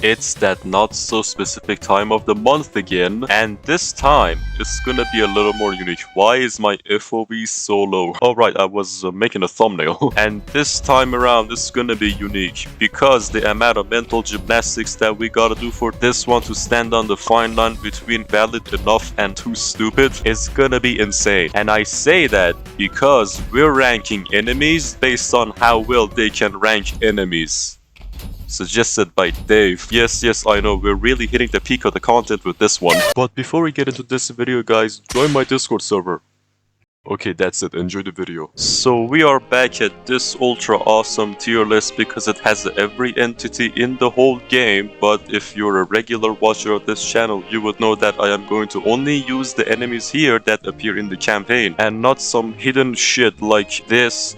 It's that not so specific time of the month again, and this time it's gonna be a little more unique. Why is my FOV so low? Alright, I was making a thumbnail. And this time around it's gonna be unique because the amount of mental gymnastics that we gotta do for this one to stand on the fine line between valid enough and too stupid is gonna be insane. And I say that because we're ranking enemies based on how well they can rank enemies. Suggested by Dave. Yes, I know, we're really hitting the peak of the content with this one. But before we get into this video, guys, join my Discord server. Okay, that's it. Enjoy the video. So we are back at this ultra awesome tier list because it has every entity in the whole game. But if you're a regular watcher of this channel, you would know that I am going to only use the enemies here that appear in the campaign and not some hidden shit like this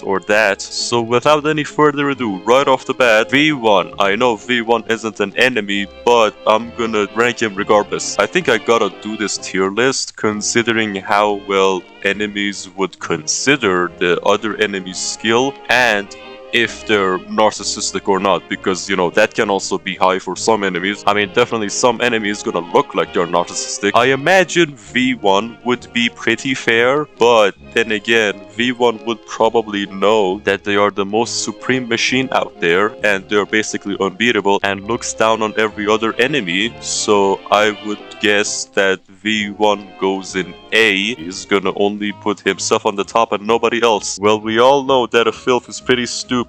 or that. So without any further ado, right off the bat, V1. I know V1 isn't an enemy, but I'm gonna rank him regardless. I think I gotta do this tier list considering how well enemies would consider the other enemy's skill and if they're narcissistic or not, because you know that can also be high for some enemies. I mean, definitely some enemies gonna look like they're narcissistic. I imagine V1 would be pretty fair, but then again, V1 would probably know that they are the most supreme machine out there and they're basically unbeatable and looks down on every other enemy. So I would guess that V1 goes in A. He's gonna only put himself on the top and nobody else. Well, we all know that a filth is pretty stupid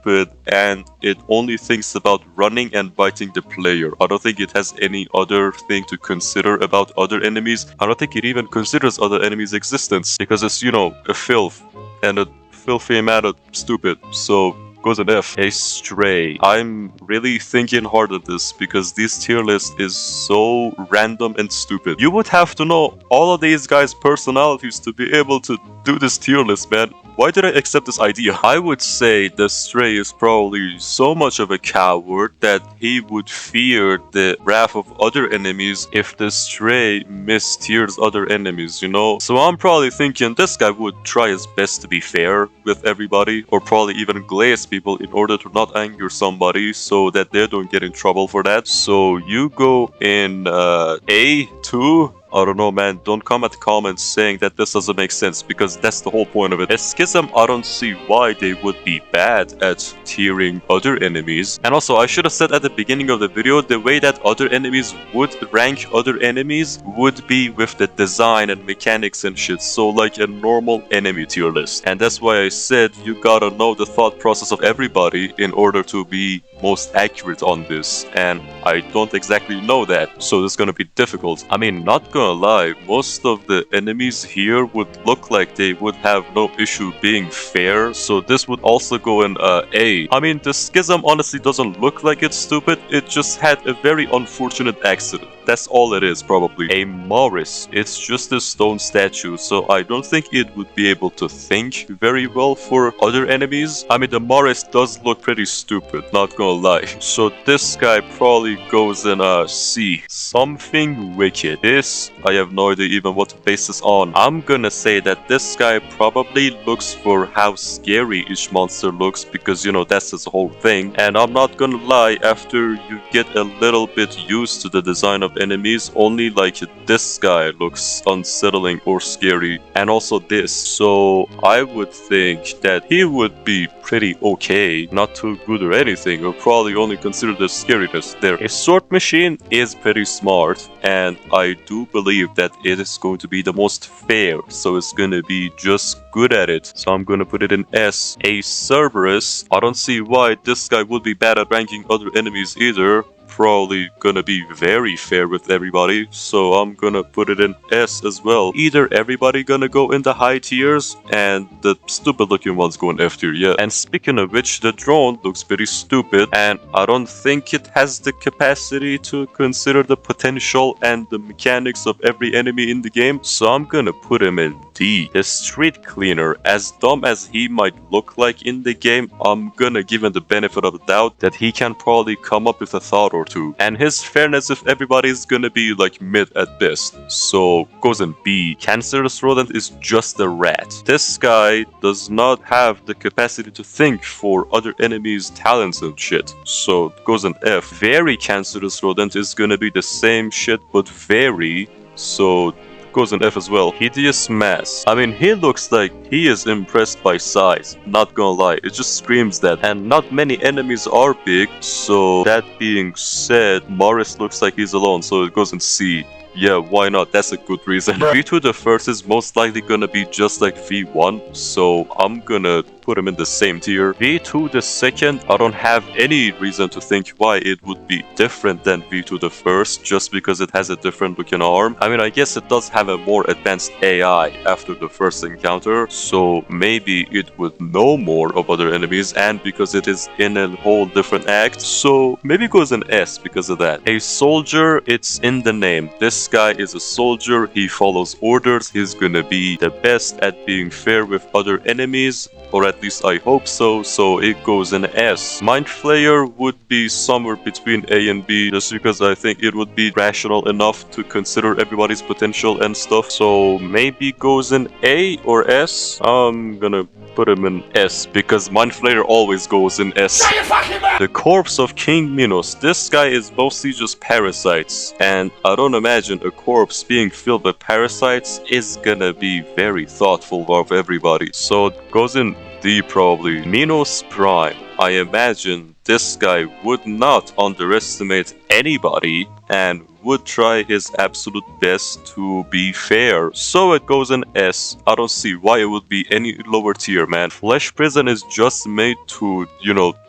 and it only thinks about running and biting the player. I don't think it has any other thing to consider about other enemies. I don't think it even considers other enemies' existence because it's, you know, a filth and a filthy amount of stupid. So goes an F. A stray. I'm really thinking hard at this because this tier list is so random and stupid. You would have to know all of these guys' personalities to be able to do this tier list, man. Why did I accept this idea? I would say the stray is probably so much of a coward that he would fear the wrath of other enemies if the stray mistiers other enemies, you know? So I'm probably thinking this guy would try his best to be fair with everybody, or probably even glaze people in order to not anger somebody so that they don't get in trouble for that. So you go in A2. I don't know, man. Don't come at the comments saying that this doesn't make sense because that's the whole point of it. As Schism, I don't see why they would be bad at tiering other enemies. And also, I should have said at the beginning of the video, the way that other enemies would rank other enemies would be with the design and mechanics and shit. So like a normal enemy tier list. And that's why I said you gotta know the thought process of everybody in order to be most accurate on this. And I don't exactly know that. So it's gonna be difficult. I mean, not gonna lie, most of the enemies here would look like they would have no issue being fair, so this would also go in A. I mean, the Schism honestly doesn't look like it's stupid, it just had a very unfortunate accident. That's all it is, probably. A Morris, it's just a stone statue, so I don't think it would be able to think very well for other enemies. I mean, the Morris does look pretty stupid, not gonna lie. So this guy probably goes in C. Something wicked. This, I have no idea even what to base this on. I'm gonna say that this guy probably looks for how scary each monster looks because, you know, that's his whole thing. And I'm not gonna lie, after you get a little bit used to the design of enemies, only like this guy looks unsettling or scary, and also this. So I would think that he would be pretty okay, not too good or anything, or probably only consider the scariness there. A sword machine is pretty smart, and I do believe that it is going to be the most fair, so it's gonna be just good at it. So I'm gonna put it in S. A Cerberus, I don't see why this guy would be bad at ranking other enemies either. Probably gonna be very fair with everybody, so I'm gonna put it in S as well. Either everybody gonna go in the high tiers and the stupid looking ones go in F tier, yeah. And speaking of which, the drone looks pretty stupid and I don't think it has the capacity to consider the potential and the mechanics of every enemy in the game, so I'm gonna put him in D. The street cleaner, as dumb as he might look like in the game, I'm gonna give him the benefit of the doubt that he can probably come up with a thought or 2. And his fairness if everybody is gonna be like mid at best. So goes in B. Cancerous rodent is just a rat. This guy does not have the capacity to think for other enemies' talents and shit. So goes in F. Very cancerous rodent is gonna be the same shit but very. So goes in F as well. Hideous mass. I mean, he looks like he is impressed by size. Not gonna lie, it just screams that. And not many enemies are big. So that being said, Morris looks like he's alone. So it goes in C. Yeah, why not? That's a good reason. V2 the first is most likely gonna be just like V1, so I'm gonna put him in the same tier. V2 the second, I don't have any reason to think why it would be different than V2 the first, just because it has a different looking arm. I mean, I guess it does have a more advanced AI after the first encounter, so maybe it would know more of other enemies, and because it is in a whole different act, so maybe it goes an S because of that. A soldier, it's in the name. This guy is a soldier, he follows orders, he's gonna be the best at being fair with other enemies, or at least I hope so, so it goes in S. Mind Flayer would be somewhere between A and B, just because I think it would be rational enough to consider everybody's potential and stuff, so maybe goes in A or S. I'm gonna put him in S, because Mind Flayer always goes in S. The corpse of King Minos. This guy is mostly just parasites, and I don't imagine a corpse being filled with parasites is gonna be very thoughtful of everybody. So it goes in D probably. Minos Prime. I imagine this guy would not underestimate anybody and would try his absolute best to be fair. So it goes in S. I don't see why it would be any lower tier, man. Flesh Prison is just made to,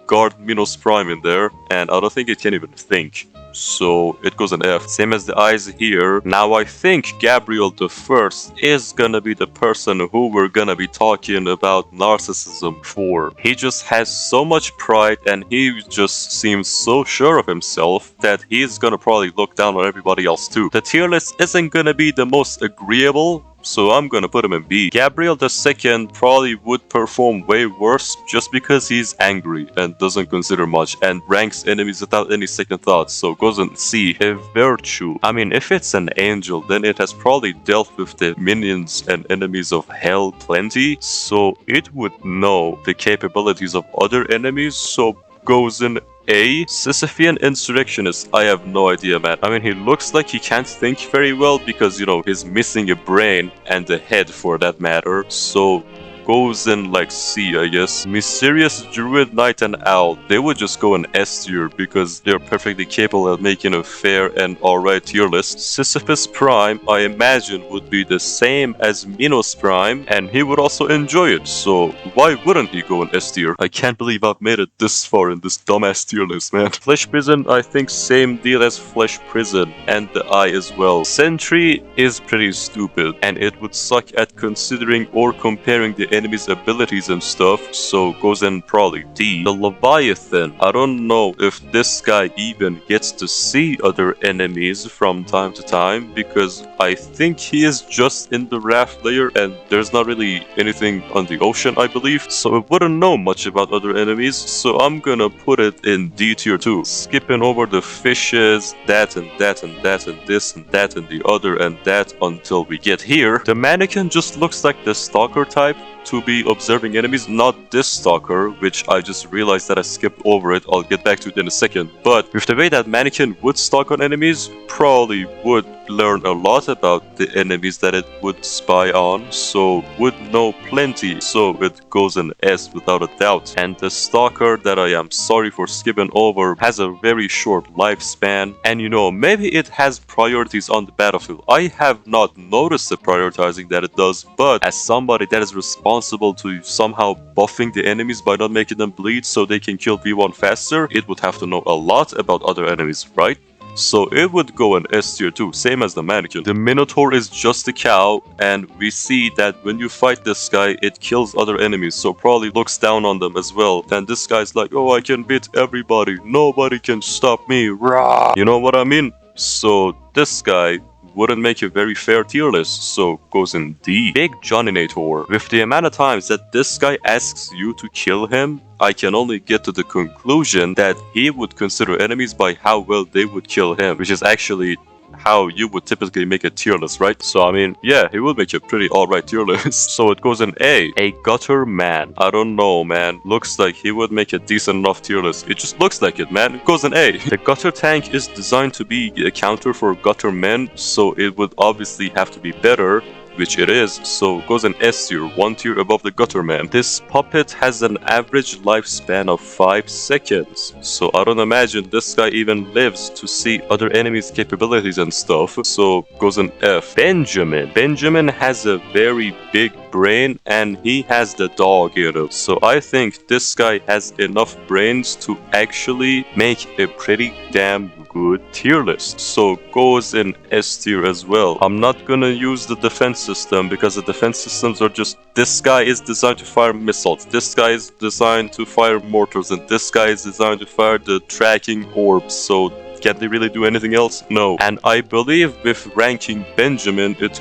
guard Minos Prime in there, and I don't think it can even think. So it goes an F. Same as the eyes here. Now I think Gabriel the First is gonna be the person who we're gonna be talking about narcissism for. He just has so much pride and he just seems so sure of himself that he's gonna probably look down on everybody else too. The tier list isn't gonna be the most agreeable, so I'm gonna put him in B. Gabriel the Second probably would perform way worse just because he's angry and doesn't consider much and ranks enemies without any second thoughts, so goes in C. A virtue. I mean, if it's an angel, then it has probably dealt with the minions and enemies of hell plenty, so it would know the capabilities of other enemies, so goes in A. Sisyphean Insurrectionist. I have no idea, man. I mean, he looks like he can't think very well because, he's missing a brain and a head for that matter. So goes in like C, I guess. Mysterious Druid, Knight, and Owl. They would just go in S tier because they're perfectly capable of making a fair and alright tier list. Sisyphus Prime, I imagine, would be the same as Minos Prime, and he would also enjoy it. So why wouldn't he go in S tier? I can't believe I've made it this far in this dumbass tier list, man. Flesh Prison, I think same deal as Flesh Prison, and the Eye as well. Sentry is pretty stupid, and it would suck at considering or comparing the enemy's abilities and stuff, so goes in probably D. The Leviathan. I don't know if this guy even gets to see other enemies from time to time, because I think he is just in the raft layer and there's not really anything on the ocean, I believe, so it wouldn't know much about other enemies, so I'm gonna put it in D tier too. Skipping over the fishes, that and that and that and this and that and the other and that until we get here. The mannequin just looks like the stalker type to be observing enemies, not this stalker, which I just realized that I skipped over it. I'll get back to it in a second. But with the way that mannequin would stalk on enemies, probably would learn a lot about the enemies that it would spy on, so would know plenty, so it goes in S without a doubt. And the stalker that I am sorry for skipping over has a very short lifespan, and maybe it has priorities on the battlefield. I have not noticed the prioritizing that it does, but as somebody that is responsible to somehow buffing the enemies by not making them bleed so they can kill V1 faster, it would have to know a lot about other enemies, right? So it would go in S tier too, same as the mannequin. The Minotaur is just a cow, and we see that when you fight this guy, it kills other enemies, so probably looks down on them as well. And this guy's like, oh, I can beat everybody, nobody can stop me, rah! You know what I mean? So this guy wouldn't make a very fair tier list, so goes in D. Big Johnnynator. With the amount of times that this guy asks you to kill him, I can only get to the conclusion that he would consider enemies by how well they would kill him, which is actually how you would typically make a tier list, right? So I mean, yeah, he will make a pretty alright tier list. So it goes in A. A gutter man. I don't know, man. Looks like he would make a decent enough tier list. It just looks like it, man. It goes in A. The gutter tank is designed to be a counter for gutter men, so it would obviously have to be better, which it is, so goes in S tier, 1 tier above the gutter man. This puppet has an average lifespan of 5 seconds, so I don't imagine this guy even lives to see other enemies' capabilities and stuff, so goes in F. Benjamin. Benjamin has a very big brain and he has the dog in him, so I think this guy has enough brains to actually make a pretty damn good tier list, so goes in S tier as well. I'm not gonna use the defense system because the defense systems are just, this guy is designed to fire missiles, this guy is designed to fire mortars, and this guy is designed to fire the tracking orbs, so can they really do anything else? No. And I believe with ranking Benjamin it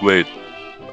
wait,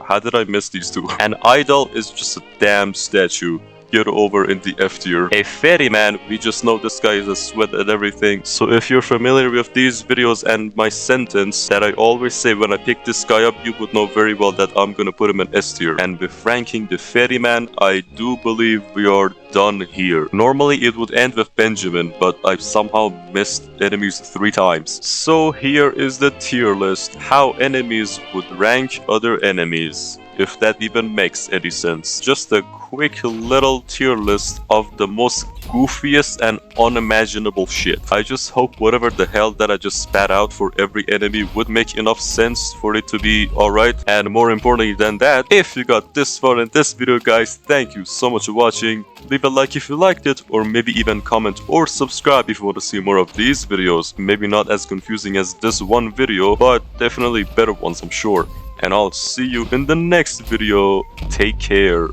how did I miss these two? An idol is just a damn statue. Get over in the F tier. A ferryman, we just know this guy is a sweat at everything. So if you're familiar with these videos and my sentence that I always say when I pick this guy up, you would know very well that I'm gonna put him in S tier. And with ranking the ferryman, I do believe we are done here. Normally it would end with Benjamin, but I've somehow missed enemies 3 times. So here is the tier list, how enemies would rank other enemies, if that even makes any sense. Just a quick little tier list of the most goofiest and unimaginable shit. I just hope whatever the hell that I just spat out for every enemy would make enough sense for it to be alright. And more importantly than that, if you got this far in this video, guys, thank you so much for watching. Leave a like if you liked it, or maybe even comment or subscribe if you want to see more of these videos. Maybe not as confusing as this one video, but definitely better ones, I'm sure. And I'll see you in the next video. Take care.